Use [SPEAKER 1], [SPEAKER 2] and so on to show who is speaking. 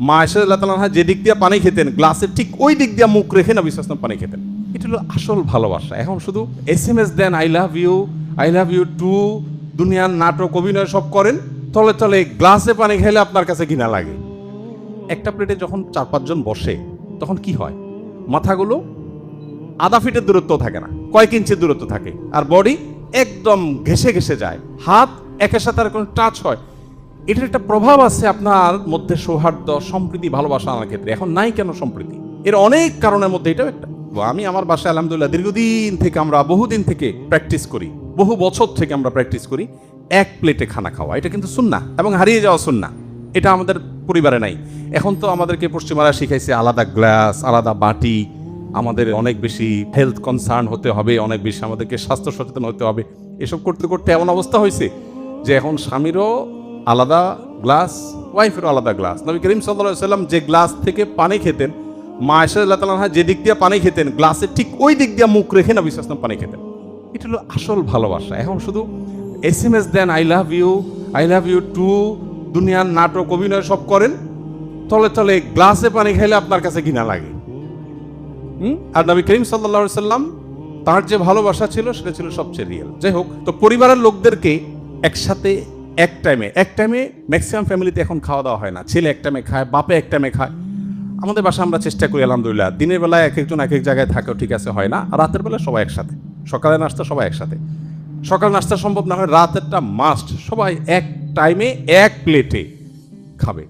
[SPEAKER 1] মা আয়েশা রাদিয়াল্লাহু তাআলা আনহা যে দিক দিয়ে পানি খেতেন, গ্লাসের ঠিক ওই দিক দিয়ে মুখ রেখে নবী সাল্লাল্লাহু আলাইহি ওয়াসাল্লাম পানি খেতেন। এটা হলো আসল ভালোবাসা। এখন শুধু SMS দেন, আই লাভ ইউ টু, দুনিয়ার নাটক অভিনয় সব করেন, তলে তলে গ্লাসে পানি খেলে আপনার কাছে ঘৃণা লাগে। একটা প্লেটে যখন 4-5 জন বসে তখন কি হয়, মাথাগুলো আধা ফিটের দূরত্ব থাকে না, কয়েক ইঞ্চির দূরত্ব থাকে, আর বডি একদম ঘেসে ঘেসে যায়, হাত একের সাথে আর কোনো টাচ হয়। এটার একটা প্রভাব আছে আপনার মধ্যে সৌহার্দ্য, সম্প্রীতি, ভালোবাসা আনার ক্ষেত্রে। এখন নাই কেন সম্প্রীতি? এর অনেক কারণের মধ্যে এটাও একটা। আমি আমার বাসায় আলহামদুলিল্লাহ দীর্ঘদিন থেকে, আমরা বহুদিন থেকে প্র্যাকটিস করি, বহু বছর থেকে আমরা প্র্যাকটিস করি এক প্লেটে খানা খাওয়া। এটা কিন্তু সুন্নাহ এবং হারিয়ে যাওয়া সুন্নাহ। এটা আমাদের পরিবারে নাই। এখন তো আমাদেরকে পশ্চিমারা শিখাইছে আলাদা গ্লাস, আলাদা বাটি, আমাদের অনেক বেশি হেলথ কনসার্ন হতে হবে, অনেক বেশি আমাদেরকে স্বাস্থ্য সচেতন হতে হবে। এসব করতে করতে এমন অবস্থা হয়েছে যে এখন স্বামীরও আলাদা গ্লাস, ওয়াইফেরও আলাদা গ্লাস। নবী করিম সাল্লাল্লাহু আলাইহি ওয়াসাল্লাম যে গ্লাস থেকে পানি খেতেন, মা আয়েশা রাদিয়াল্লাহু তাআলা আনহা যে দিক দিয়ে পানি খেতেন, গ্লাসের ঠিক ওই দিক দিয়ে মুখ রেখে নবী সাল্লাল্লাহু আলাইহি ওয়াসাল্লাম পানি খেতেন। এটা হলো আসল ভালোবাসা। এখন শুধু SMS দেন, আই লাভ ইউ টু, দুনিয়ার নাটক অভিনয় সব করেন, তলে তলে গ্লাসে পানি খাইলে আপনার কাছে ঘৃণা লাগে। আর নবী করিম সাল্লাল্লাহু আলাইহি ওয়াসাল্লাম তার যে ভালোবাসা ছিল সেটা ছিল সবচেয়ে রিয়েল। যাই হোক, তো পরিবারের লোকদেরকে একসাথে এক টাইমে ম্যাক্সিমাম ফ্যামিলিতে এখন খাওয়া দাওয়া হয় না। ছেলে এক টাইমে খায়, বাপে এক টাইমে খায়। আমাদের বাসা আমরা চেষ্টা করি আলহামদুলিল্লাহ, দিনের বেলায় এক একজন এক এক জায়গায় থাকেও, ঠিক আছে, হয় না। রাতের বেলা সবাই একসাথে, সকালে নাস্তা সবাই একসাথে। সকাল নাস্তা সম্ভব না হয়, রাতেরটা মাস্ট, সবাই এক টাইমে এক প্লেটে খাবে।